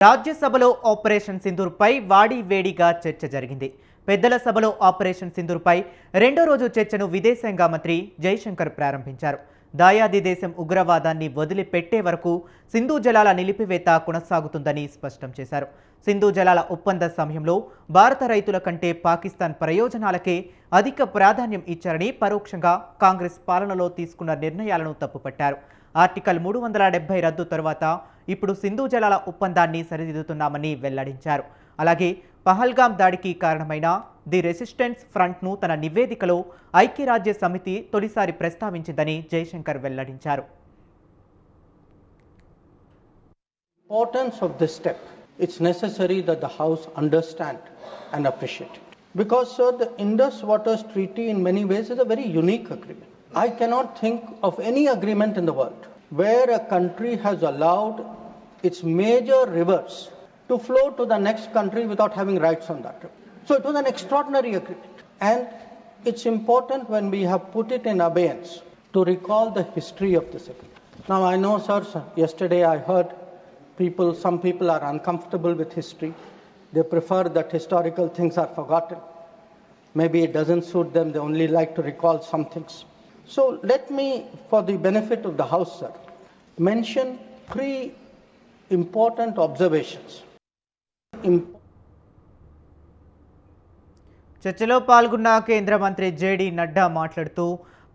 రాజ్యసభలో ఆపరేషన్ సింధూర్పై వాడి వేడిగా చర్చ జరిగింది. పెద్దల సభలో ఆపరేషన్ సింధూర్పై రెండో రోజు చర్చను విదేశాంగ మంత్రి జైశంకర్ ప్రారంభించారు. దాయాది దేశం ఉగ్రవాదాన్ని వదిలిపెట్టే వరకు సింధు జలాల నిలిపివేత కొనసాగుతుందని స్పష్టం చేశారు. సింధు జలాల ఒప్పంద సమయంలో భారత రైతుల కంటే పాకిస్తాన్ ప్రయోజనాలకే అధిక ప్రాధాన్యం ఇచ్చారని పరోక్షంగా కాంగ్రెస్ పాలనలో తీసుకున్న నిర్ణయాలను తప్పుపట్టారు. ఆర్టికల్ 370 రద్దు తర్వాత ఇప్పుడు సింధు జలాల ఒప్పందాన్ని సరిదిద్దుతున్నామని వెల్లడించారు. అలాగే పహల్గామ్ దాడికి కారణమైన ది రెసిస్టెన్స్ ఫ్రంట్ను తన నివేదికలో ఐక్యరాజ్య సమితి తొలిసారి ప్రస్తావించిందని జైశంకర్ వెల్లడించారు. Importance of this step, it's necessary that the House understand and appreciate it. Because, sir, the Indus Waters Treaty in many ways is a very unique agreement. I cannot think of any agreement in the world where a country has allowed its major rivers to flow to the next country without having rights on that river. So it was an extraordinary agreement. And it's important when we have put it in abeyance to recall the history of this agreement. Now I know, sir, yesterday I heard some people are uncomfortable with history. They prefer that historical things are forgotten. Maybe it doesn't suit them, they only like to recall some things. So let me, for the benefit of the House, sir, mention three important observations. చర్చలో పాల్గొన్న కేంద్ర మంత్రి JD Nadda మాట్లాడుతూ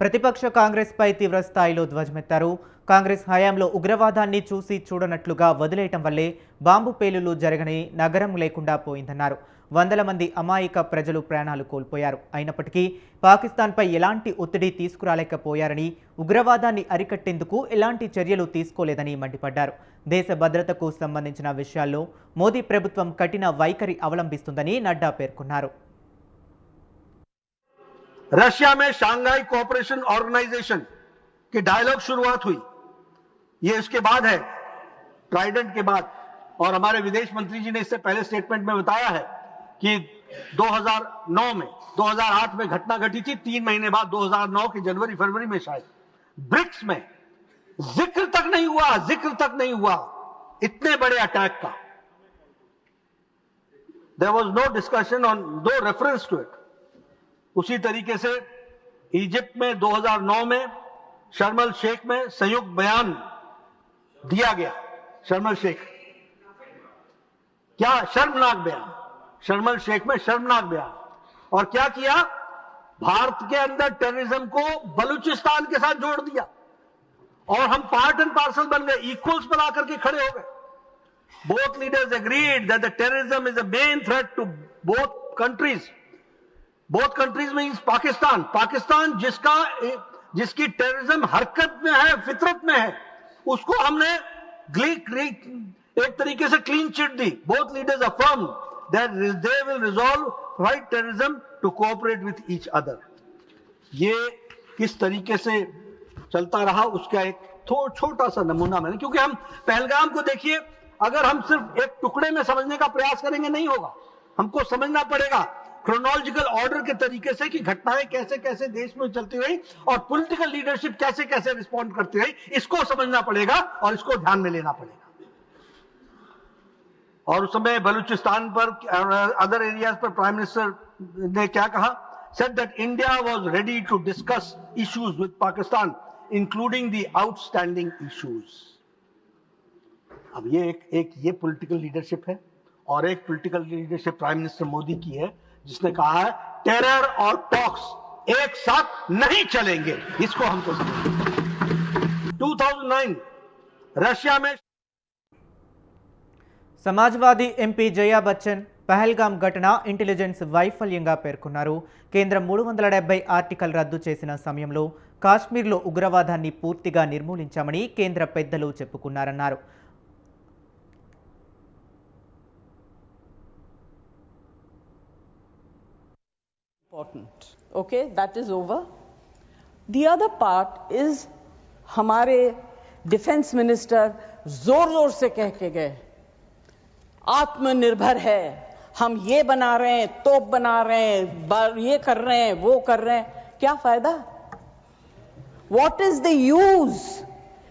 ప్రతిపక్ష కాంగ్రెస్ పై తీవ్ర స్థాయిలో ధ్వజమెత్తారు. కాంగ్రెస్ హయాంలో ఉగ్రవాదాన్ని చూసి చూడనట్లుగా వదిలేయటం వల్లే బాంబు పేలుళ్లు జరగని నగరం లేకుండా పోయిందన్నారు. వందల మంది అమాయక ప్రజలు ప్రాణాలు కోల్పోయారు. అయినప్పటికీ పాకిస్తాన్పై ఎలాంటి ఒత్తిడి తీసుకురాలేకపోయారని, ఉగ్రవాదాన్ని అరికట్టేందుకు ఎలాంటి చర్యలు తీసుకోలేదని మండిపడ్డారు. దేశ భద్రతకు సంబంధించిన విషయాల్లో మోదీ ప్రభుత్వం కఠిన వైఖరి అవలంబిస్తుందని నడ్డా పేర్కొన్నారు. रशिया में शांघाई कोऑपरेशन ऑर्गेनाइजेशन की डायलॉग शुरुआत हुई, ये इसके बाद है, ट्राइडेंट के बाद। और हमारे विदेश मंत्री जी ने इससे पहले स्टेटमेंट में बताया है कि 2009 में 2008 में घटना घटी थी, 3 महीने बाद 2009 के जनवरी फरवरी में शायद ब्रिक्स में जिक्र तक नहीं हुआ इतने बड़े अटैक का। There was no discussion on, no reference to it. उसी तरीके से इजिप्ट में 2009 में शर्म अल शेख में संयुक्त बयान दिया गया। शर्म अल शेख क्या शर्मनाक बयान, शर्म अल शेख में शर्मनाक बयान। और क्या किया, भारत के अंदर टेररिज्म को बलूचिस्तान के साथ जोड़ दिया और हम पार्ट एंड पार्सल बन गए, इक्वल्स पर आकर के खड़े हो गए। Both leaders agreed that the terrorism is a main threat to both countries. Both countries means Pakistan जिसकी टेररिज्म हरकत में है, फितरत में है, उसको हमने एक तरीके से क्लीन चिट दी। Both leaders affirm that they will resolve fight terrorism to cooperate with each other. ये किस तरीके से चलता रहा उसका एक छोटा सा नमूना मैंने, क्योंकि हम पहलगाम को देखिए, अगर हम सिर्फ एक टुकड़े में समझने का प्रयास करेंगे नहीं होगा, हमको समझना पड़ेगा क्रोनोलॉजिकल ऑर्डर के तरीके से कि घटनाएं कैसे कैसे देश में चलती रही और पॉलिटिकल लीडरशिप कैसे कैसे रिस्पॉन्ड करती रही, इसको समझना पड़ेगा और इसको ध्यान में लेना पड़ेगा। और उस समय बलूचिस्तान पर अदर एरियाज पर प्राइम मिनिस्टर ने क्या कहा, said that India was ready to discuss issues with Pakistan including the outstanding issues. अब ये पॉलिटिकल लीडरशिप है और एक political leadership prime minister Modi की है, जिसने कहा है टेरर और टॉक्स एक साथ नहीं चलेंगे। इसको हमको समझना। 2009 रशिया में సమాజ్వాదీ ఎంపీ జయా బచ్చన్ పహల్గామ్ ఘటన ఇంటెలిజెన్స్ వైఫల్యంగా పేర్కొన్నారు. కేంద్రం 370 ఆర్టికల్ రద్దు చేసిన సమయంలో కాశ్మీర్లో ఉగ్రవాదాన్ని పూర్తిగా నిర్మూలించామని కేంద్ర పెద్దలు చెప్పుకున్నారన్నారు. Okay, that is over. The other part is हमारे डिफेंस मिनिस्टर जोर जोर से कह के गए आत्मनिर्भर है, हम ये बना रहे हैं, तोप बना रहे हैं, ये कर रहे हैं, वो कर रहे हैं। क्या फायदा? What is the use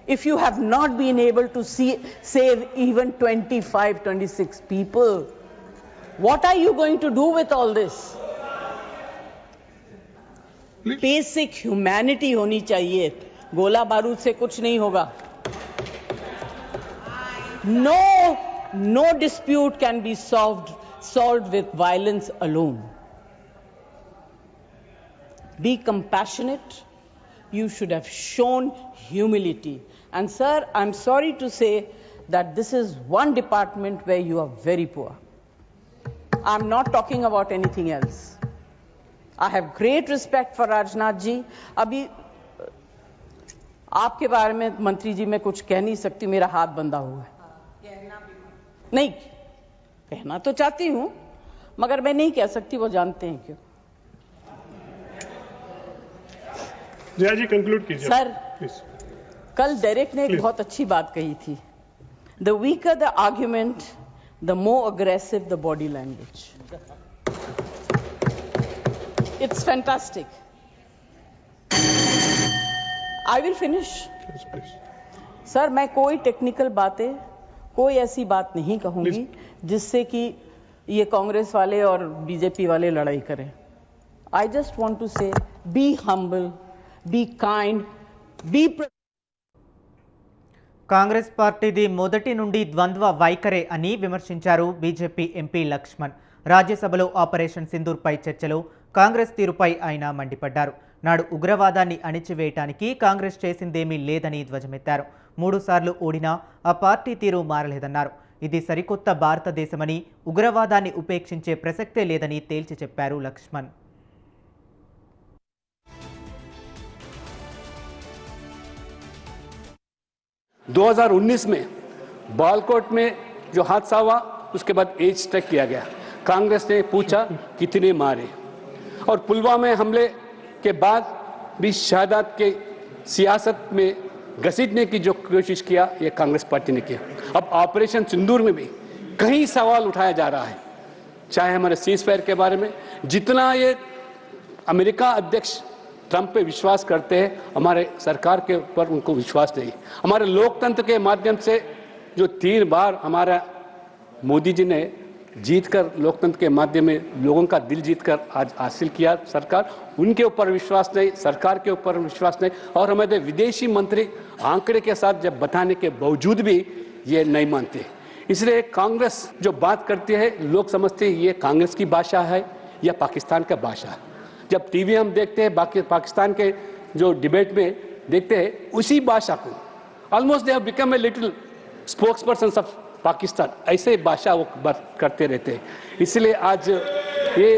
if you have not been able to save even 25-26 people? What are you going to do with all this? Basic humanity होनी चाहिए. गोला बारूद से कुछ नहीं होगा. No dispute can be solved with violence alone. Be compassionate. You should have shown humility. And sir, I'm sorry to say that this is one department where you are very poor. I'm not talking about anything else. I have great respect for Rajnath ji. अभी आपके बारे में मंत्री जी मैं कुछ कह नहीं सकती, मेरा हाथ बंधा हुआ है. नहीं कहना तो चाहती हूं, मगर मैं नहीं कह सकती, वो जानते हैं क्यों. जया जी कंक्लूड कीजिए सर, प्लीज. कल डेरेक ने एक बहुत अच्छी बात कही थी. The weaker the argument, the more aggressive the body language. It's fantastic. I will finish. Sir, मैं कोई टेक्निकल बातें, कोई ऐसी बात नहीं कहूंगी जिससे कि ये कांग्रेस वाले और बीजेपी वाले लड़ाई करें. I just want to say be humble, be kind, be. Congress పార్టీది మొదటి నుండి ద్వంద్వ వైఖరే అని విమర్శించారు బీజేపీ ఎంపీ లక్ష్మణ్. రాజ్యసభలో ఆపరేషన్ సింధూర్పై చర్చలో కాంగ్రెస్ తీరుపై ఆయన మండిపడ్డారు. నాడు ఉగ్రవాదాన్ని అణిచివేయటానికి కాంగ్రెస్ చేసిందేమీ లేదని ధ్వజమెత్తారు. 3 సార్లు ఓడినా ఆ పార్టీ తీరు మారలేదన్నారు. ఇది సరికొత్త భారతదేశమని, ఉగ్రవాదాన్ని ఉపేక్షించే ప్రసక్తే లేదని తేల్చి చెప్పారు లక్ష్మణ్. 2019 में बालकोट में जो हादसा हुआ, उसके बाद एज चेक किया गया. कांग्रेस ने पूछा कितने मारे, और पुलवामा हमले के बाद भी शहादत के सियासत में घसीटने की जो कोशिश किया, ये कांग्रेस पार्टी ने किया. अब ऑपरेशन सिंदूर में भी कई सवाल उठाया जा रहा है, चाहे हमारे सीज़फायर के बारे में. जितना ये अमेरिका अध्यक्ष ट्रंप पे विश्वास करते हैं, हमारे सरकार के ऊपर उनको विश्वास नहीं. हमारे लोकतंत्र के माध्यम से जो 3 बार हमारा मोदी जी ने जीतकर, लोकतंत्र के माध्यम में लोगों का दिल जीतकर आज हासिल किया सरकार, उनके ऊपर विश्वास नहीं, सरकार के ऊपर विश्वास नहीं. और हमारे विदेशी मंत्री आंकड़े के साथ जब बताने के बावजूद भी ये नहीं मानते. इसलिए कांग्रेस जो बात करती है, लोग समझते हैं ये कांग्रेस की भाषा है या पाकिस्तान का भाषा है. जब टीवी हम देखते हैं, बाकी पाकिस्तान के जो डिबेट में देखते हैं, उसी भाषा को almost they have become a little spokesperson of Pakistan, ऐसे भाषा वो बात करते रहते हैं. इसलिए आज ये